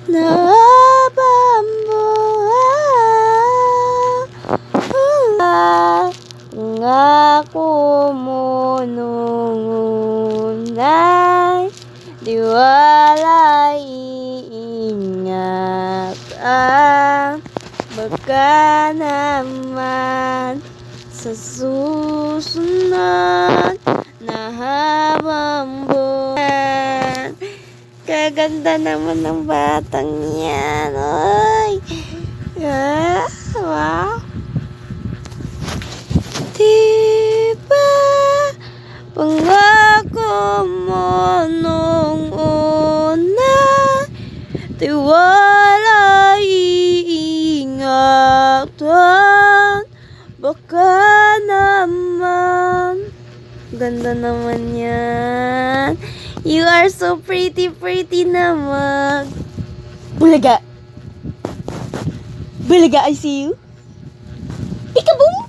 na habang buhay. Ngako mo nung unay, di walay iingatan. Baka naman sa susunod na habang buwan. Kaganda naman ng batang yan. Ay! Wow! Diba pangako mo nung una, di wala iingatan. Baka naman. Ganda naman yan. You are so pretty, pretty naman. Bulaga. Bulaga, I see you. Peekaboo!